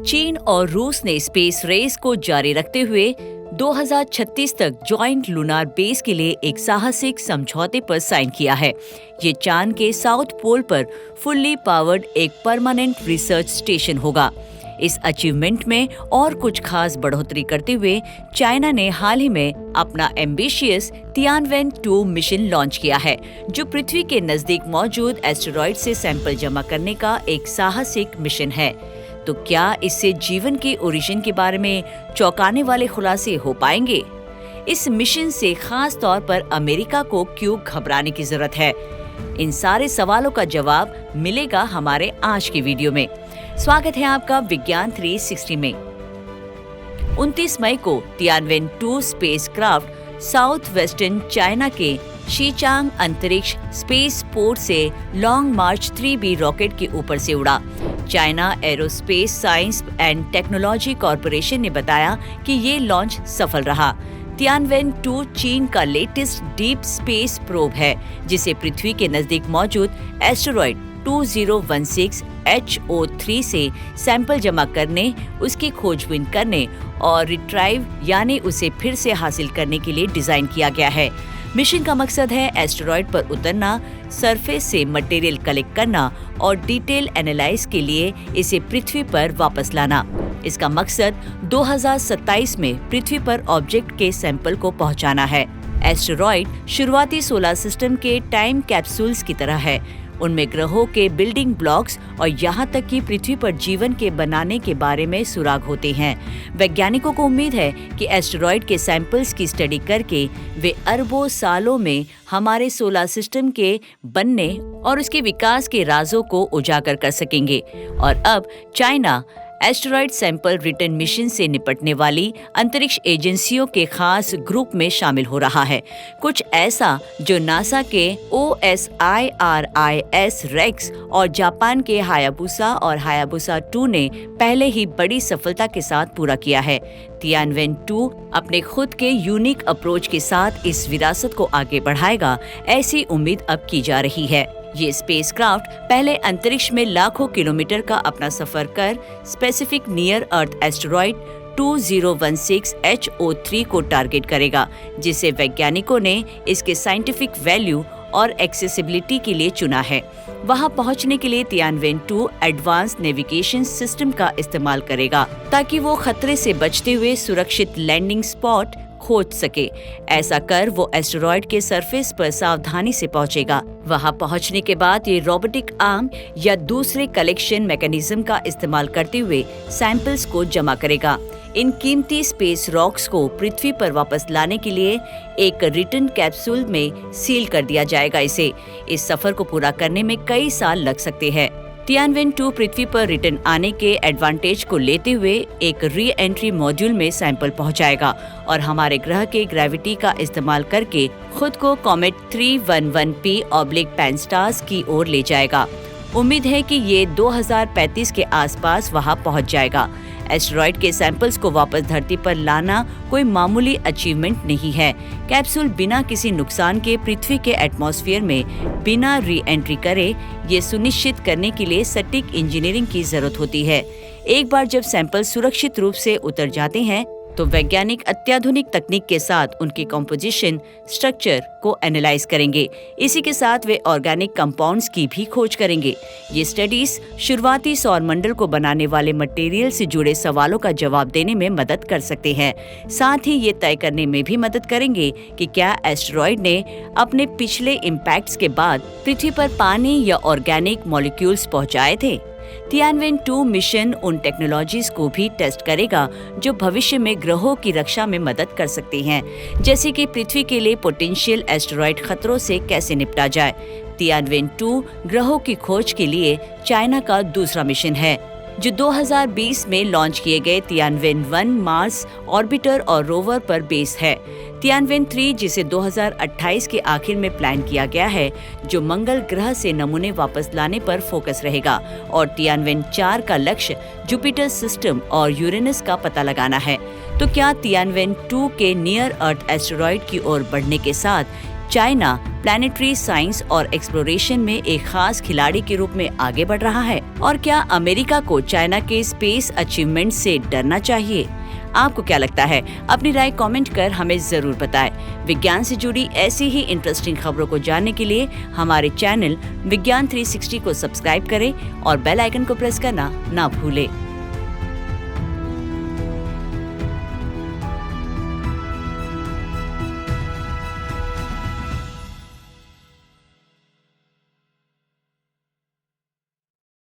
चीन और रूस ने स्पेस रेस को जारी रखते हुए 2036 तक जॉइंट लूनार बेस के लिए एक साहसिक समझौते पर साइन किया है। ये चांद के साउथ पोल पर फुल्ली पावर्ड एक परमानेंट रिसर्च स्टेशन होगा। इस अचीवमेंट में और कुछ खास बढ़ोतरी करते हुए चाइना ने हाल ही में अपना एम्बिशियस तियानवेन-2 मिशन लॉन्च किया है, जो पृथ्वी के नजदीक मौजूद एस्टेरॉयड से सैंपल जमा करने का एक साहसिक मिशन है। तो क्या इससे जीवन के ओरिजिन के बारे में चौंकाने वाले खुलासे हो पाएंगे? इस मिशन से खास तौर पर अमेरिका को क्यों घबराने की जरूरत है? इन सारे सवालों का जवाब मिलेगा हमारे आज की वीडियो में। स्वागत है आपका विज्ञान 360 में। 29 मई को Tianwen-2 spacecraft south western China के शीचांग अंतरिक्ष स्पेस पोर्ट से लॉन्ग मार्च 3B रॉकेट के ऊपर से उड़ा। China aerospace science and technology corporation ने बताया कि ये लॉन्च सफल रहा। तियानवेन-2 चीन का लेटेस्ट डीप स्पेस प्रोब है, जिसे पृथ्वी के नजदीक मौजूद एस्टेरॉयड 2016 HO3 से सैंपल जमा करने, उसकी खोजबीन करने और रिट्राइव यानी उसे फिर से हासिल करने के लिए डिजाइन किया गया है। मिशन का मकसद है एस्टेरॉयड पर उतरना, सरफेस से मटेरियल कलेक्ट करना और डिटेल एनालाइज के लिए इसे पृथ्वी पर वापस लाना। इसका मकसद 2027 में पृथ्वी पर ऑब्जेक्ट के सैंपल को पहुंचाना है। एस्टेरॉयड शुरुआती सोलर सिस्टम के टाइम कैप्सूल्स की तरह है। उनमें ग्रहों के बिल्डिंग ब्लॉक्स और यहाँ तक कि पृथ्वी पर जीवन के बनाने के बारे में सुराग होते हैं। वैज्ञानिकों को उम्मीद है कि एस्टेरॉयड के सैंपल्स की स्टडी करके वे अरबों सालों में हमारे सोलर सिस्टम के बनने और उसके विकास के राजों को उजागर कर सकेंगे। और अब China asteroid sample return mission से निपटने वाली अंतरिक्ष एजेंसियों के खास ग्रुप में शामिल हो रहा है। कुछ ऐसा जो नासा के OSIRIS रेक्स और जापान के हायाबुसा और हायाबुसा 2 ने पहले ही बड़ी सफलता के साथ पूरा किया है। तियानवेन-2 अपने खुद के यूनिक अप्रोच के साथ इस विरासत को आगे बढ़ाएगा, ऐसी उम्मीद अब की जा रही है। ये स्पेसक्राफ्ट पहले अंतरिक्ष में लाखों किलोमीटर का अपना सफर कर स्पेसिफिक नियर अर्थ एस्टेरॉयड 2016 HO3 को टारगेट करेगा, जिसे वैज्ञानिकों ने इसके साइंटिफिक वैल्यू और एक्सेसिबिलिटी के लिए चुना है। वहां पहुंचने के लिए तियानवेन-2 एडवांस नेविगेशन सिस्टम का इस्तेमाल करेगा, ताकि वो खतरे से बचते हुए सुरक्षित लैंडिंग स्पॉट खोज सके। ऐसा कर वो एस्टेरॉयड के सरफेस पर सावधानी से पहुंचेगा। वहां पहुंचने के बाद ये रोबोटिक आर्म या दूसरे कलेक्शन मैकेनिज्म का इस्तेमाल करते हुए सैंपल्स को जमा करेगा। इन कीमती स्पेस रॉक्स को पृथ्वी पर वापस लाने के लिए एक रिटर्न कैप्सूल में सील कर दिया जाएगा। इस सफर को पूरा करने में कई साल लग सकते हैं। तियानवेन-2 पृथ्वी पर रिटर्न आने के एडवांटेज को लेते हुए एक री एंट्री मॉड्यूल में सैंपल पहुंचाएगा और हमारे ग्रह के ग्रेविटी का इस्तेमाल करके खुद को कॉमेट 311P/Pan-STARRS की ओर ले जाएगा। उम्मीद है कि ये 2035 के आसपास वहां पहुंच जाएगा। एस्टेरॉयड के सैंपल्स को वापस धरती पर लाना कोई मामूली अचीवमेंट नहीं है। कैप्सूल बिना किसी नुकसान के पृथ्वी के एटमॉस्फेयर में बिना री एंट्री करे, ये सुनिश्चित करने के लिए सटीक इंजीनियरिंग की जरूरत होती है। एक बार जब सैंपल सुरक्षित रूप से उतर जाते हैं, तो वैज्ञानिक अत्याधुनिक तकनीक के साथ उनकी कंपोजिशन स्ट्रक्चर को एनालाइज करेंगे। इसी के साथ वे ऑर्गेनिक कंपाउंड्स की भी खोज करेंगे। ये स्टडीज शुरुआती सौर मंडल को बनाने वाले मटेरियल से जुड़े सवालों का जवाब देने में मदद कर सकते हैं। साथ ही ये तय करने में भी मदद करेंगे कि क्या एस्टेरॉयड ने अपने पिछले इम्पैक्ट्स के बाद पृथ्वी पर पानी या ऑर्गेनिक मॉलिक्यूल्स पहुंचाए थे। तियानवेन-2 मिशन उन टेक्नोलॉजीज को भी टेस्ट करेगा जो भविष्य में ग्रहों की रक्षा में मदद कर सकती हैं, जैसे कि पृथ्वी के लिए पोटेंशियल एस्टेरॉयड खतरों से कैसे निपटा जाए। तियानवेन-2 ग्रहों की खोज के लिए चाइना का दूसरा मिशन है, जो 2020 में लॉन्च किए गए तियानवेन-1 मार्स ऑर्बिटर और रोवर पर बेस है। तियानवेन-3 जिसे 2028 के आखिर में प्लान किया गया है, जो मंगल ग्रह से नमूने वापस लाने पर फोकस रहेगा, और तियानवेन-4 का लक्ष्य जुपिटर सिस्टम और यूरेनस का पता लगाना है। तो क्या तियानवेन-2 के नियर अर्थ एस्टेरॉयड की ओर बढ़ने के साथ चाइना प्लैनेटरी साइंस और एक्सप्लोरेशन में एक खास खिलाड़ी के रूप में आगे बढ़ रहा है? और क्या अमेरिका को चाइना के स्पेस अचीवमेंट से डरना चाहिए? आपको क्या लगता है? अपनी राय कमेंट कर हमें जरूर बताएं। विज्ञान से जुड़ी ऐसी ही इंटरेस्टिंग खबरों को जानने के लिए हमारे चैनल विज्ञान 360 को सब्सक्राइब करें और बेल आइकन को प्रेस करना ना भूलें।